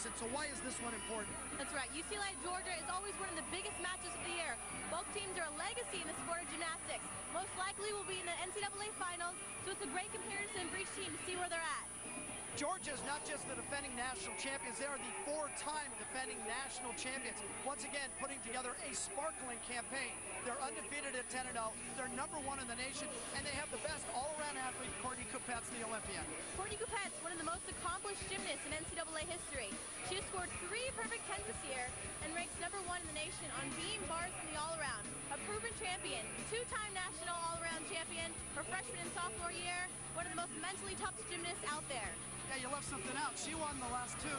season. So why is this one important? That's right. UCLA Georgia is always one of the biggest matches of the year. Both teams are a legacy in the sport of gymnastics. Most likely will be in the NCAA finals, so it's a great comparison for each team to see where they're at. Georgia is not just the defending national champions, they are the four-time defending national champions. Once again, putting together a sparkling campaign. They're undefeated at 10-0. They're #1 in the nation, and they have the best all-around athlete, Courtney Kupets, the Olympian. Courtney Kupets, one of the most accomplished gymnasts in NCAA history. She has scored 3 perfect 10s this year and ranks #1 in the nation on beam, bars, and the all-around. A proven champion, 2-time national all-around champion, her freshman and sophomore year, one of the most mentally tough gymnasts out there. Yeah, you left something out. She won the last 2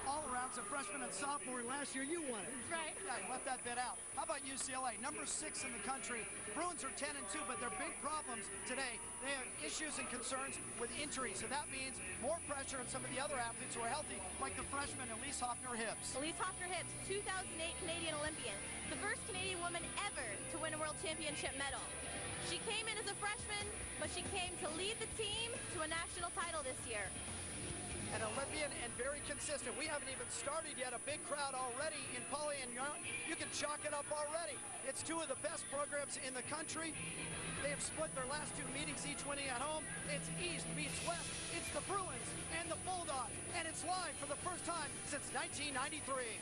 all-arounds of freshman and sophomore. Last year, you won it. That's right. Yeah, you left that bit out. How about UCLA? #6 in the country. Bruins are 10-2, but their big problems today, they have issues and concerns with injuries. So that means more pressure on some of the other athletes who are healthy, like the freshman Elise Hoffner-Hibbs. Elise Hoffner-Hibbs, 2008 Canadian Olympian, the first Canadian woman ever to win a World Championship medal. She came in as a freshman, but she came to lead the team to a national title this year. An Olympian and very consistent. We haven't even started yet. A big crowd already in Poly, and you can chalk it up already. It's 2 of the best programs in the country. They have split their last 2 meetings, each winning at home. It's East meets West. It's the Bruins and the Bulldogs, and it's live for the first time since 1993.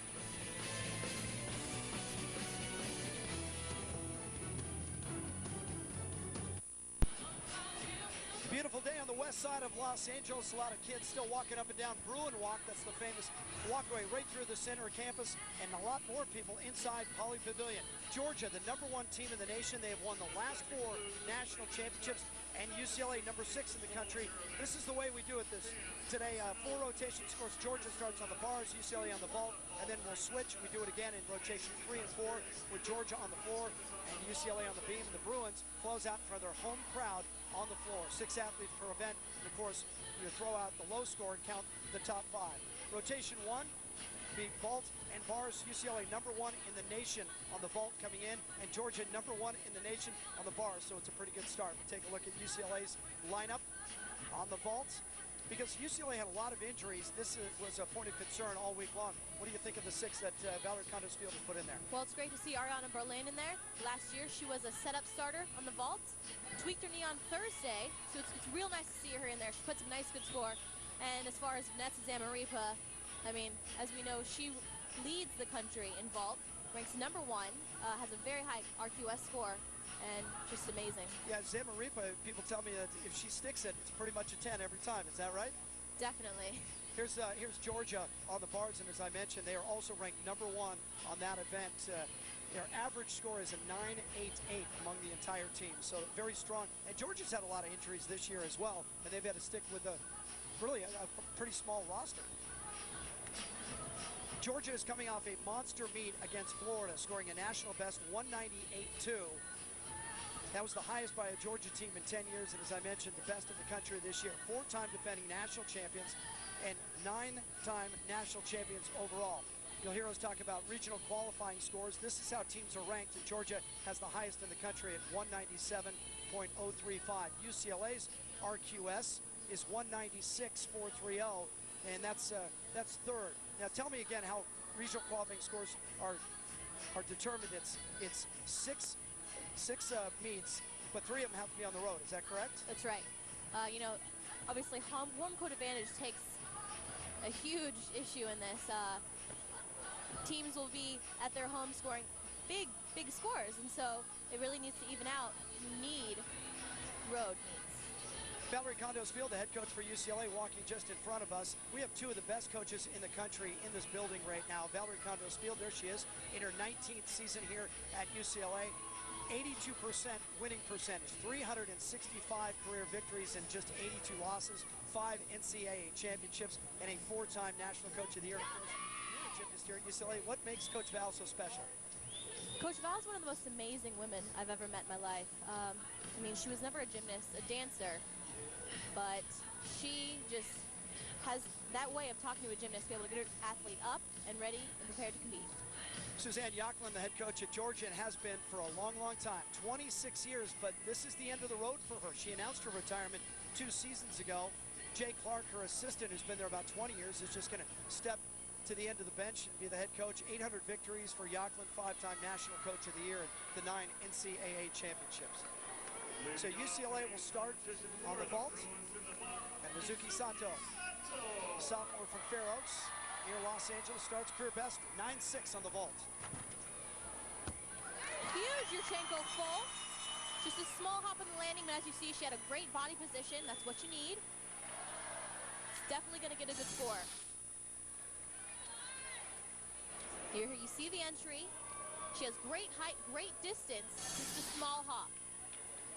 Beautiful day on the west side of Los Angeles. A lot of kids still walking up and down Bruin Walk. That's the famous walkway right through the center of campus, and a lot more people inside Poly Pavilion. Georgia, the #1 team in the nation. They have won the last 4 national championships, and UCLA #6 in the country. This is the way we do it today. 4 rotations. Of course, Georgia starts on the bars, UCLA on the vault, and then we'll switch. We do it again in rotation 3 and 4 with Georgia on the floor and UCLA on the beam. The Bruins close out for their home crowd on the floor. 6 athletes per event, and of course, you throw out the low score and count the top 5. Rotation 1, be vault and bars. UCLA #1 in the nation on the vault coming in, and Georgia #1 in the nation on the bars, so it's a pretty good start. We'll take a look at UCLA's lineup on the vault. Because UCLA had a lot of injuries, this was a point of concern all week long. What do you think of the 6 that Valerie Condos-Field has put in there? Well, it's great to see Ariana in there. Last year, she was a setup starter on the vault. Tweaked her knee on Thursday, so it's real nice to see her in there. She puts a nice, good score. And as far as Vanessa Zamaripa, I mean, as we know, she leads the country in vault, ranks #1, has a very high RQS score, and just amazing. Yeah, Zamaripa, people tell me that if she sticks it, it's pretty much a 10 every time. Is that right? Definitely. Here's Georgia on the bars, and as I mentioned, they are also ranked #1 on that event. Their average score is a 9.88 among the entire team, so very strong. And Georgia's had a lot of injuries this year as well, and they've had to stick with really a pretty small roster. Georgia is coming off a monster meet against Florida, scoring a national best 198.2. That was the highest by a Georgia team in 10 years, and as I mentioned, the best in the country this year. 4-time defending national champions and 9-time national champions overall. You'll hear us talk about regional qualifying scores. This is how teams are ranked, and Georgia has the highest in the country at 197.035. UCLA's RQS is 196.430, and that's third. Now tell me again how regional qualifying scores are determined. It's six meets, but 3 of them have to be on the road. Is that correct? That's right. You know, obviously home court advantage takes a huge issue in this. Teams will be at their home scoring big scores, and so it really needs to even out. You need road meets. Valerie Condos-Field, the head coach for UCLA, walking just in front of us. We have 2 of the best coaches in the country in this building right now. Valerie Condos-Field, there she is, in her 19th season here at UCLA. 82% winning percentage, 365 career victories and just 82 losses, 5 NCAA championships, and a 4-time National Coach of the Year. You're a gymnast here at UCLA. What makes Coach Val so special? Coach Val is one of the most amazing women I've ever met in my life. I mean, she was never a gymnast, a dancer, but she just has that way of talking to a gymnast to be able to get her athlete up and ready and prepared to compete. Suzanne Yocklin, the head coach at Georgia, and has been for a long, long time. 26 years, but this is the end of the road for her. She announced her retirement 2 seasons ago. Jay Clark, her assistant, who's been there about 20 years, is just going to step to the end of the bench and be the head coach. 800 victories for Jocelyn, 5-time National Coach of the Year, and the 9 NCAA championships. So UCLA will start on the vault, and Mizuki Sato, sophomore from Fair Oaks, near Los Angeles, starts career best 9.6 on the vault. Huge Yurchenko full. Just a small hop on the landing, but as you see, she had a great body position. That's what you need. It's definitely going to get a good score. Here you see the entry. She has great height, great distance, just a small hop.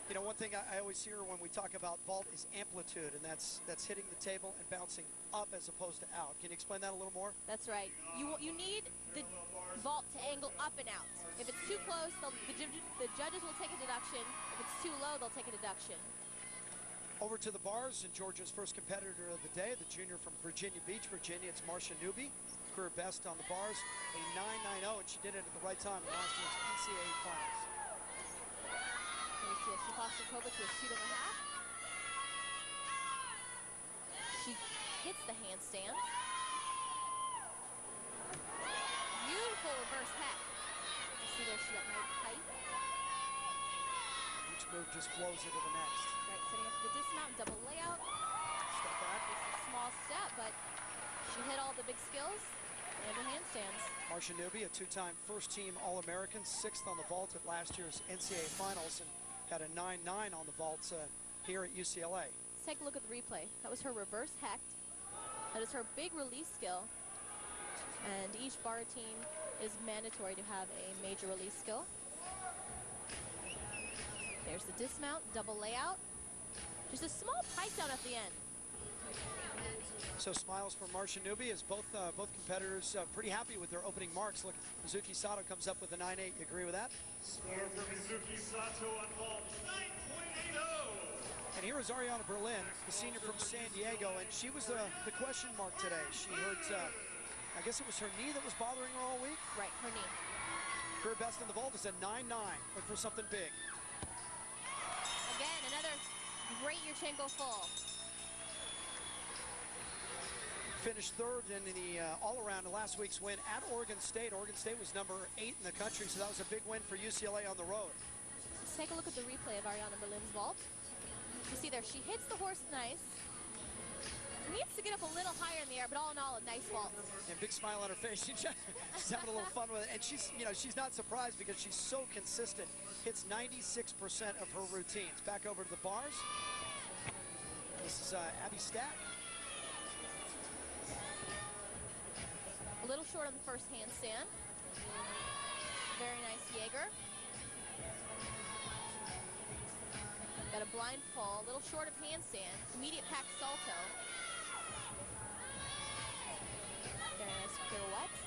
You know, one thing I always hear when we talk about vault is amplitude, and that's hitting the table and bouncing up as opposed to out. Can you explain that a little more? That's right. You need the vault to angle up and out. If it's too close, the judges will take a deduction. If it's too low, they'll take a deduction. Over to the bars, and Georgia's first competitor of the day, the junior from Virginia Beach, Virginia. It's Marcia Newby, career best on the bars, a 9.90, and she did it at the right time in last year's NCAA finals. You see a Shafashnikova to a shoot and a half. She hits the handstand. Beautiful reverse head. You see there she got nice height. Each move just flows into the next. Right, setting up the dismount, double layout. Step back. It's a small step, but she hit all the big skills and her handstands. Marcia Newby, a 2-time first-team All-American, 6th on the vault at last year's NCAA finals, and had a 9.9 on the vault here at UCLA. Let's take a look at the replay. That was her reverse hecht. That is her big release skill. And each bar team is mandatory to have a major release skill. There's the dismount, double layout. Just a small pike down at the end. So smiles for Marcia Newby, as both competitors pretty happy with their opening marks. Look, Mizuki Sato comes up with a 9.8. You agree with that? Score for Mizuki Sato on vault, 9.80. And here is Ariana Berlin, the senior from San Diego, and she was the question mark today. She hurt, I guess it was her knee that was bothering her all week? Right, her knee. Career best in the vault is a 9.9. Look for something big. Again, another great Yurchenko full. Finished third in the all-around in last week's win at Oregon State. Oregon State was number 8 in the country, so that was a big win for UCLA on the road. Let's take a look at the replay of Ariana Berlin's vault. You see there, she hits the horse nice. Needs to get up a little higher in the air, but all in all, a nice vault. And big smile on her face. She's having a little fun with it. And she's not surprised because she's so consistent. Hits 96% of her routines. Back over to the bars. This is Abby Stack. A little short on the first handstand. Very nice Jaeger. Got a blind pull, a little short of handstand. Immediate pack salto. Very nice pirouette.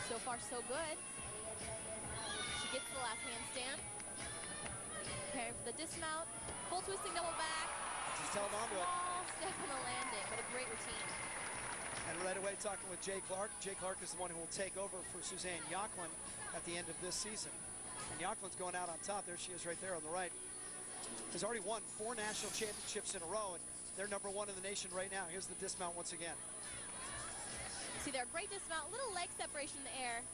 So far, so good. She gets the last handstand. Preparing for the dismount. Full twisting double back. She's held on to it. Small step on the landing, but a great routine. And right away talking with Jay Clark. Jay Clark is the one who will take over for Suzanne Jocelyn at the end of this season. And Jocelyn's going out on top. There she is right there on the right. Has already won 4 national championships in a row, and they're number 1 in the nation right now. Here's the dismount once again. See there, great dismount, little leg separation in the air.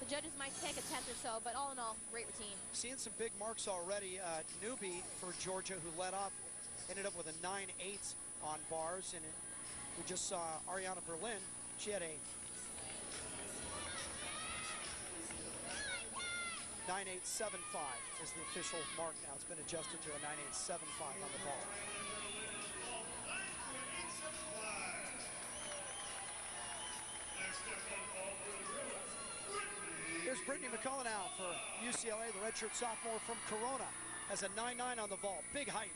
The judges might take a 10th or so, but all in all, great routine. Seeing some big marks already. Newby for Georgia, who led off, ended up with a 9.8 on bars, and we just saw Ariana Berlin. She had a 9.875 is the official mark now. It's been adjusted to a 9.875 on the ball. Here's Britnee McCullough now for UCLA, the redshirt sophomore from Corona. Has a 9.9 on the vault. Big height.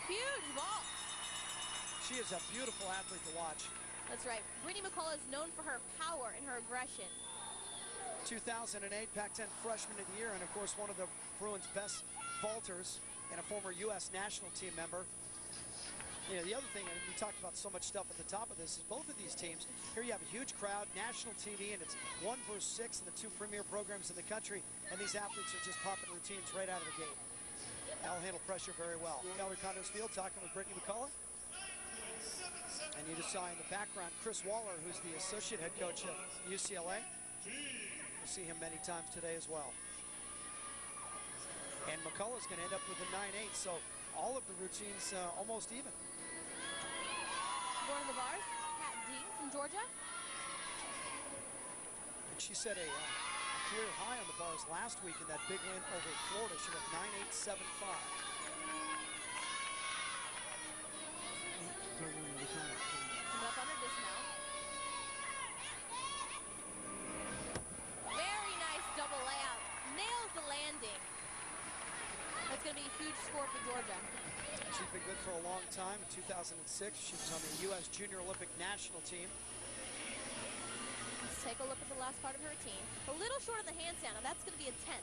Huge vault. She is a beautiful athlete to watch. That's right. Britnee McCullough is known for her power and her aggression. 2008 Pac-10 Freshman of the Year, and of course one of the Bruins' best vaulters and a former U.S. national team member. You know, the other thing, and we talked about so much stuff at the top of this, is both of these teams, here you have a huge crowd, national TV, and it's 1 versus 6 in the 2 premier programs in the country, and these athletes are just popping routines right out of the gate. They'll handle pressure very well. Gallery Condos Field talking with Britnee McCullough. And you just saw in the background Chris Waller, who's the associate head coach at UCLA. We'll see him many times today as well. And McCullough's going to end up with a 9-8, so all of the routines almost even. Going to the bars, Kat Dean from Georgia. And she set a career high on the bars last week in that big win over Florida. She went 9-8, 7-5. Coming up under dismount. Very nice double layout. Nails the landing. That's going to be a huge score for Georgia. She's been good for a long time. In 2006, she was on the U.S. Junior Olympic national team. Let's take a look at the last part of her routine. A little short on the handstand. Now that's going to be a 10.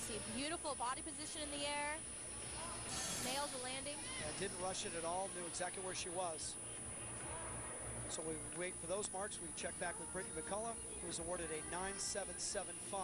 See, beautiful body position in the air. Nails the landing. Yeah, didn't rush it at all. Knew exactly where she was. So we wait for those marks. We check back with Britnee McCullough, who was awarded a 9.775.